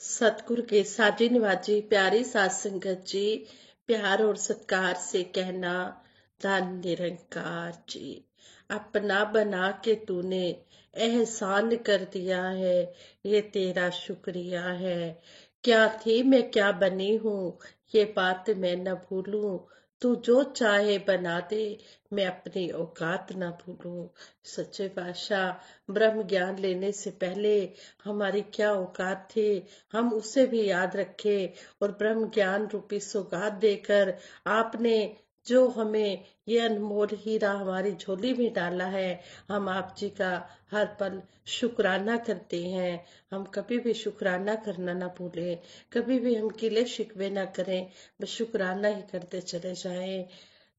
सतगुरु के साजी निवाजी प्यारी सात संगत जी, प्यार और सत्कार से कहना, धन निरंकार जी। अपना बना के तूने एहसान कर दिया है, ये तेरा शुक्रिया है। क्या थी मैं क्या बनी हूँ, ये बात मैं न भूलूं। तू जो चाहे बना दे, मैं अपनी औकात न भूलूं। सच्चे पातशाह, ब्रह्म ज्ञान लेने से पहले हमारी क्या औकात थी, हम उसे भी याद रखें। और ब्रह्म ज्ञान रूपी सौगात देकर आपने जो हमें ये अनमोल हीरा हमारी झोली में डाला है, हम आप जी का हर पल शुक्राना करते हैं। हम कभी भी शुक्राना करना ना भूलें, कभी भी हम गिले शिकवे ना करें, बस शुक्राना ही करते चले जाएं।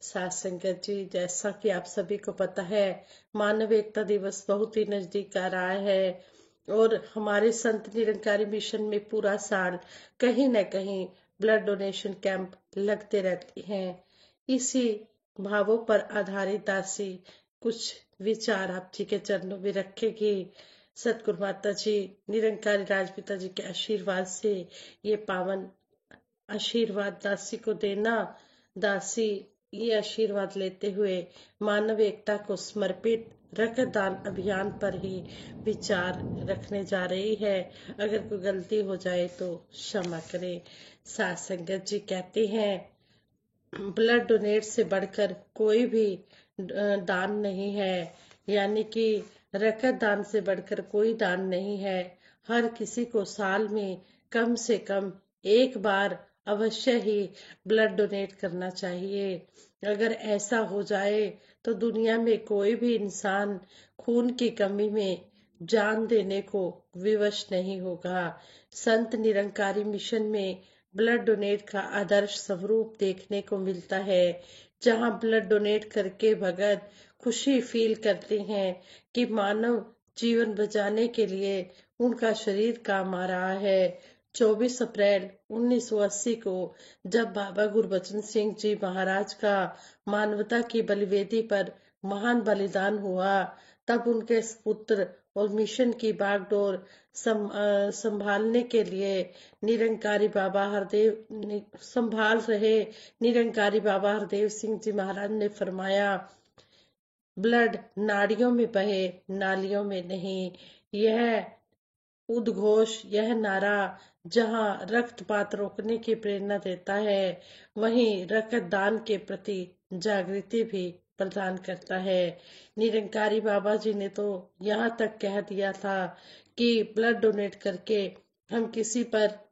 सात संगत जी, जैसा कि आप सभी को पता है, मानव एकता दिवस बहुत ही नजदीक आ रहा है और हमारे संत निरंकारी मिशन में पूरा साल कहीं न कहीं ब्लड डोनेशन कैंप लगते रहते हैं। इसी भावों पर आधारित दासी कुछ विचार आप जी के चरणों में रखेगी। सतगुरु माता जी, निरंकारी राजपिता जी के आशीर्वाद से ये पावन आशीर्वाद दासी को देना। दासी ये आशीर्वाद लेते हुए मानव एकता को समर्पित रक्तदान अभियान पर ही विचार रखने जा रही है। अगर कोई गलती हो जाए तो क्षमा करें। सात संगत जी कहते हैं, ब्लड डोनेट से बढ़कर कोई भी दान नहीं है, यानी कि रक्त दान से बढ़कर कोई दान नहीं है। हर किसी को साल में कम से कम एक बार अवश्य ही ब्लड डोनेट करना चाहिए। अगर ऐसा हो जाए तो दुनिया में कोई भी इंसान खून की कमी में जान देने को विवश नहीं होगा। संत निरंकारी मिशन में ब्लड डोनेट का आदर्श स्वरूप देखने को मिलता है, जहां ब्लड डोनेट करके भगत खुशी फील करते हैं कि मानव जीवन बचाने के लिए उनका शरीर काम आ रहा है। 24 अप्रैल 1980 को जब बाबा गुरबचन सिंह जी महाराज का मानवता की बलिवेदी पर महान बलिदान हुआ, तब उनके पुत्र और मिशन की बागडोर संभालने के लिए निरंकारी बाबा हरदेव संभाल रहे निरंकारी बाबा हरदेव सिंह जी महाराज ने फरमाया, ब्लड नाड़ियों में बहे, नालियों में नहीं। यह उद्घोष, यह नारा जहां रक्तपात रोकने की प्रेरणा देता है, वहीं रक्तदान के प्रति जागृति भी प्रदान करता है। निरंकारी बाबा जी ने तो यहाँ तक कह दिया था कि ब्लड डोनेट करके हम किसी पर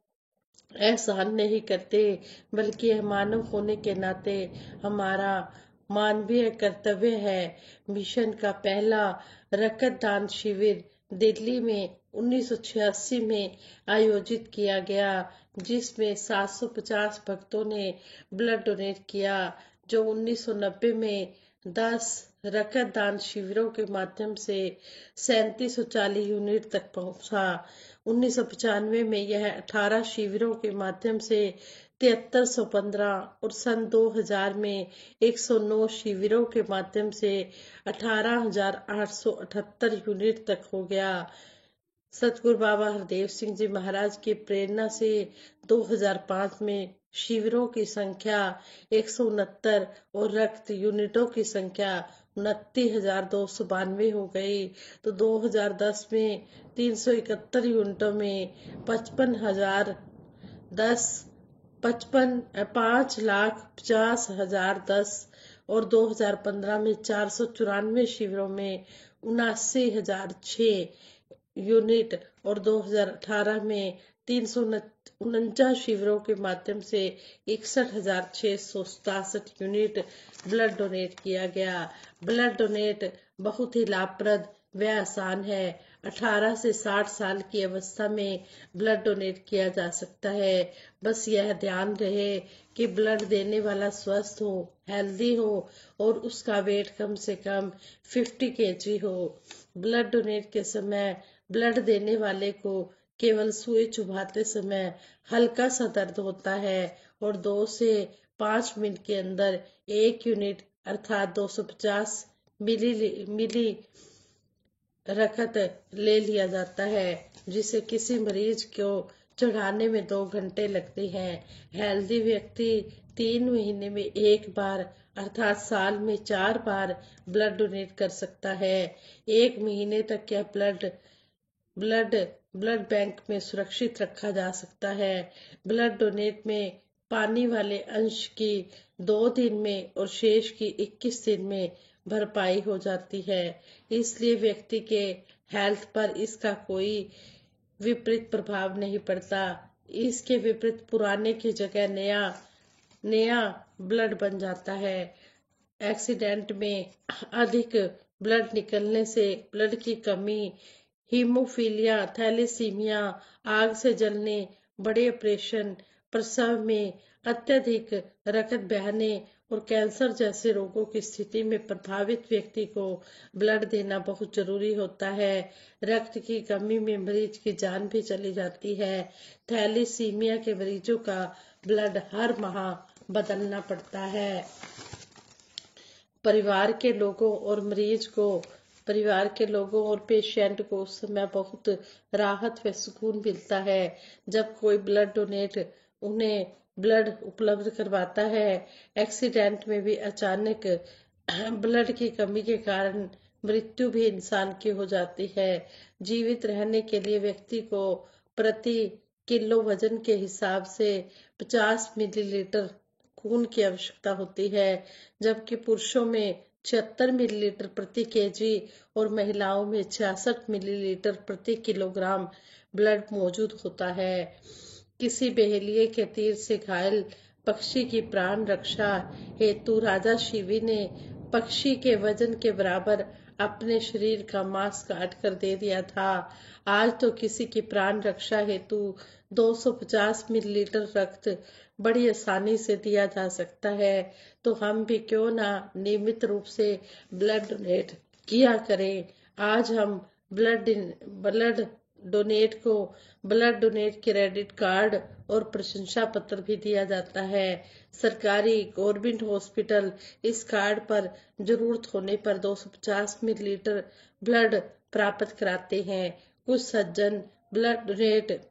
एहसान नहीं करते, बल्कि मानव होने के नाते हमारा मानवीय कर्तव्य है। मिशन का पहला रक्तदान शिविर दिल्ली में 1986 में आयोजित किया गया, जिसमें 750 भक्तों ने ब्लड डोनेट किया, जो 1990 में 10 रक्तदान शिविरों के माध्यम से 3740 यूनिट तक पहुंचा। 1995 में यह 18 शिविरों के माध्यम से 7315 और सन 2000 में 109 शिविरों के माध्यम से 18,878 यूनिट तक हो गया। सतगुरु बाबा हरदेव सिंह जी महाराज की प्रेरणा से 2005 में शिविरों की संख्या 169 और रक्त यूनिटों की संख्या 29,292 हो गई। तो 2010 में 371 यूनिटों में 5,50,10 और 2015 में 494 शिविरों में 79,006 यूनिट और 2018 में 349 शिविरों के माध्यम से 61,667 यूनिट ब्लड डोनेट किया गया। ब्लड डोनेट बहुत ही लाभप्रद व आसान है। 18 से 60 साल की अवस्था में ब्लड डोनेट किया जा सकता है। बस यह ध्यान रहे कि ब्लड देने वाला स्वस्थ हो, हेल्दी हो और उसका वेट कम से कम 50 kg हो। ब्लड डोनेट के समय ब्लड देने वाले को केवल सुई चुभाते समय हल्का सा दर्द होता है और 2 से 5 मिनट के अंदर 1 यूनिट अर्थात 250 मिली रक्त ले लिया जाता है, जिसे किसी मरीज को चढ़ाने में 2 घंटे लगते हैं। हेल्दी व्यक्ति 3 महीने में 1 बार अर्थात साल में 4 बार ब्लड डोनेट कर सकता है। 1 महीने तक यह ब्लड ब्लड बैंक में सुरक्षित रखा जा सकता है। ब्लड डोनेट में पानी वाले अंश की 2 दिन में और शेष की 21 दिन में भरपाई हो जाती है। इसलिए व्यक्ति के हेल्थ पर इसका कोई विपरीत प्रभाव नहीं पड़ता। इसके विपरीत पुराने की जगह नया ब्लड बन जाता है। एक्सीडेंट में अधिक ब्लड निकलने से ब्लड की कमी, हीमोफीलिया, थैलेसीमिया, आग से जलने, बड़े ऑपरेशन, प्रसव में अत्यधिक रक्त बहने और कैंसर जैसे रोगों की स्थिति में प्रभावित व्यक्ति को ब्लड देना बहुत जरूरी होता है। रक्त की कमी में मरीज की जान भी चली जाती है। थैलेसीमिया के मरीजों का ब्लड हर माह बदलना पड़ता है। परिवार के लोगों और पेशेंट को उस समय बहुत राहत व सुकून मिलता है जब कोई ब्लड डोनेट उन्हें ब्लड उपलब्ध करवाता है। एक्सीडेंट में भी अचानक ब्लड की कमी के कारण मृत्यु भी इंसान की हो जाती है। जीवित रहने के लिए व्यक्ति को प्रति किलो वजन के हिसाब से 50 मिलीलीटर खून की आवश्यकता होती है, जबकि पुरुषों में 76 मिलीलीटर प्रति केजी और महिलाओं में 66 मिलीलीटर प्रति किलोग्राम ब्लड मौजूद होता है। किसी बहेलिये के तीर से घायल पक्षी की प्राण रक्षा हेतु राजा शिवी ने पक्षी के वजन के बराबर अपने शरीर का मांस काट कर दे दिया था। आज तो किसी की प्राण रक्षा हेतु 250 मिलीलीटर रक्त बड़ी आसानी से दिया जा सकता है। तो हम भी क्यों ना नियमित रूप से ब्लड डोनेट किया करें। आज हम ब्लड डोनेट क्रेडिट कार्ड और प्रशंसा पत्र भी दिया जाता है। सरकारी गवर्नमेंट हॉस्पिटल इस कार्ड पर जरूरत होने पर 250 मिलीलीटर ब्लड प्राप्त कराते हैं। कुछ सज्जन ब्लड डोनेट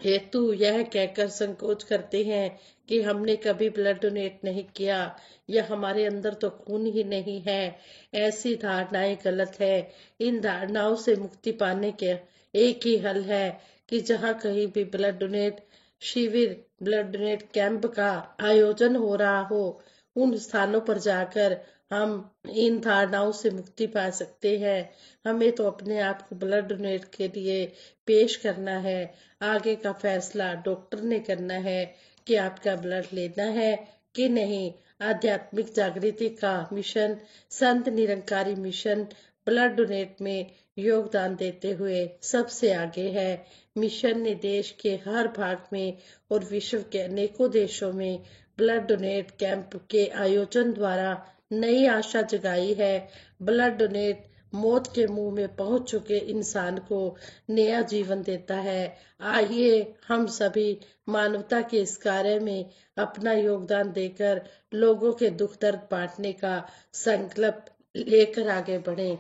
हेतु यह कहकर संकोच करते हैं कि हमने कभी ब्लड डोनेट नहीं किया या हमारे अंदर तो खून ही नहीं है। ऐसी धारणाएं गलत है। इन धारणाओं से मुक्ति पाने के एक ही हल है कि जहां कहीं भी ब्लड डोनेट शिविर, ब्लड डोनेट कैंप का आयोजन हो रहा हो, उन स्थानों पर जाकर हम इन धारणाओं से मुक्ति पा सकते हैं। हमें तो अपने आप को ब्लड डोनेट के लिए पेश करना है। आगे का फैसला डॉक्टर ने करना है कि आपका ब्लड लेना है कि नहीं। आध्यात्मिक जागृति का mission Sant Nirankari mission blood donate में योगदान देते हुए सबसे आगे है। मिशन ने देश के हर भाग में और विश्व के अनेकों देशों में ब्लड डोनेट कैंप के आयोजन द्वारा नई आशा जगाई है। ब्लड डोनेट मौत के मुंह में पहुंच चुके इंसान को नया जीवन देता है। आइए हम सभी मानवता के इस कार्य में अपना योगदान देकर लोगों के दुख दर्द बांटने का संकल्प लेकर आगे बढ़ें।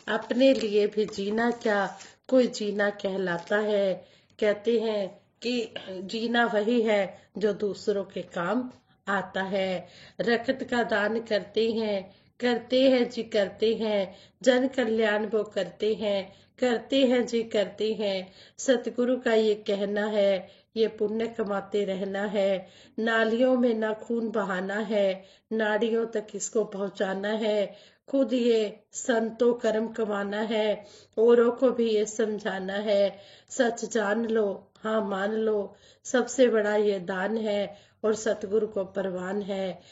अपने लिए भी जीना क्या कोई जीना कहलाता है। कहते हैं कि जीना वही है जो दूसरों के काम आता है। रक्त का दान करते हैं जी करते हैं। जन कल्याण वो करते हैं जी करते हैं। सतगुरु का ये कहना है, ये पुण्य कमाते रहना है। नालियों में ना खून बहाना है, नाड़ियों तक इसको पहुंचाना है। खुद ये संतों कर्म कमाना है, औरों को भी ये समझाना है। सच जान लो, हाँ मान लो, सबसे बड़ा ये दान है और सतगुरु को परवान है।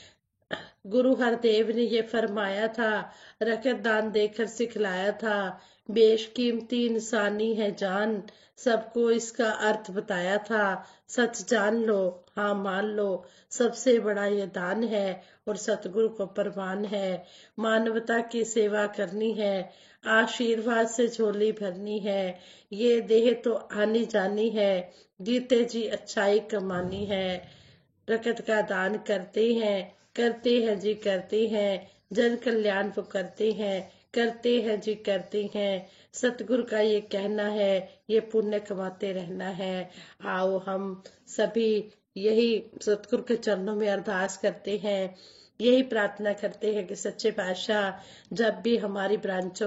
गुरु हरदेव ने ये फरमाया था, रकत दान देकर सिखलाया था। बेशकीमती इंसानी है जान, सबको इसका अर्थ बताया था। सच जान लो, हाँ मान लो, सबसे बड़ा ये दान है और सतगुरु को परवान है। मानवता की सेवा करनी है, आशीर्वाद से झोली भरनी है। ये देह तो आनी जानी है, जीते जी अच्छाई कमानी है। रकत का दान करते हैं जी करते हैं। जन कल्याण वो करते हैं करते हैं जी करते हैं। सतगुरु का ये कहना है, ये पुण्य कमाते रहना है। आओ हम सभी यही सतगुरु के चरणों में अरदास करते हैं, यही प्रार्थना करते हैं कि सच्चे पातशाह जब भी हमारी ब्रांच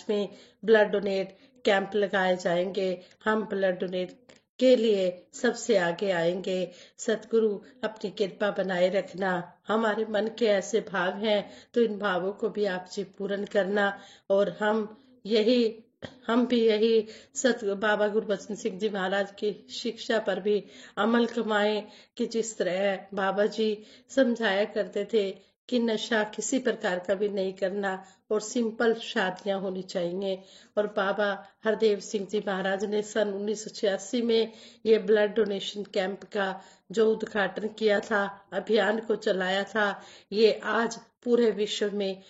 में ब्लड डोनेट कैंप लगाए जाएंगे, हम ब्लड डोनेट के लिए सबसे आगे आएंगे। सतगुरु अपनी कृपा बनाए रखना। हमारे मन के ऐसे भाव हैं तो इन भावों को भी आप जी पूर्ण करना। और हम भी यही बाबा गुरबचन सिंह जी महाराज की शिक्षा पर भी अमल कमाएं कि जिस तरह बाबा जी समझाया करते थे कि नशा किसी प्रकार का भी नहीं करना और सिंपल शादियां होनी चाहिए। और बाबा हरदेव सिंह जी महाराज ने सन 1986 में ये ब्लड डोनेशन कैंप का जो उद्घाटन किया था, अभियान को चलाया था, ये आज पूरे विश्व में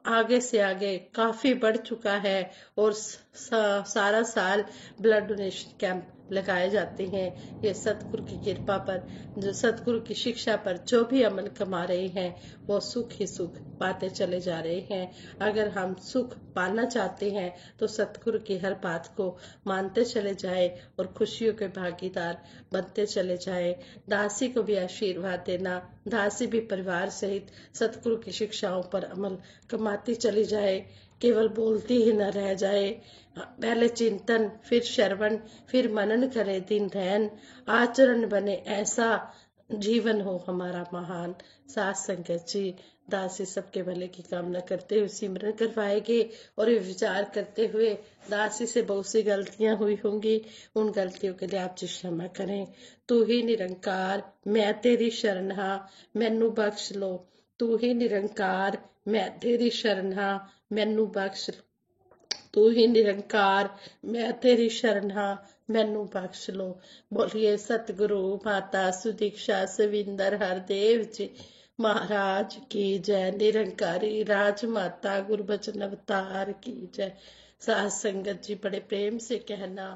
आगे से आगे काफी बढ़ चुका है। और सारा साल ब्लड डोनेशन कैंप लगाए जाते हैं। ये सतगुरु की कृपा पर, जो सतगुरु की शिक्षा पर जो भी अमल कमा रहे हैं वो सुख ही सुख पाते चले जा रहे हैं। अगर हम सुख पाना चाहते हैं तो सतगुरु की हर बात को मानते चले जाए और खुशियों के भागीदार बनते चले जाए। दासी को भी आशीर्वाद देना, दासी भी परिवार सहित सतगुरु की शिक्षाओं पर अमल कमाती चली जाए, केवल बोलती ही न रह जाए। पहले चिंतन, फिर श्रवण, फिर मनन करे दिन रैन, आचरण बने ऐसा जीवन हो हमारा महान। साथ संगत जी दासी सबके भले की कामना करते हुए सिमरन करवाएंगे और ये विचार करते हुए दासी से बहुत सी गलतियां हुई होंगी, उन गलतियों के लिए आप जी क्षमा करें। तू ही निरंकार मैं तेरी शरण हां, मैनू बख्श लो। तू ही निरंकार मैं तेरी शरण हां, मैनू बख्श। तू ही निरंकार मैं तेरी शरण हां, मैनू बख्श लो। बोलिए सतगुरु माता सुदीक्षा सविंदर हरदेव जी महाराज की जय। निरंकारी राजमाता गुरबचन अवतार की जय। साथ संगत जी बड़े प्रेम से कहना,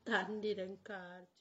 धन निरंकार।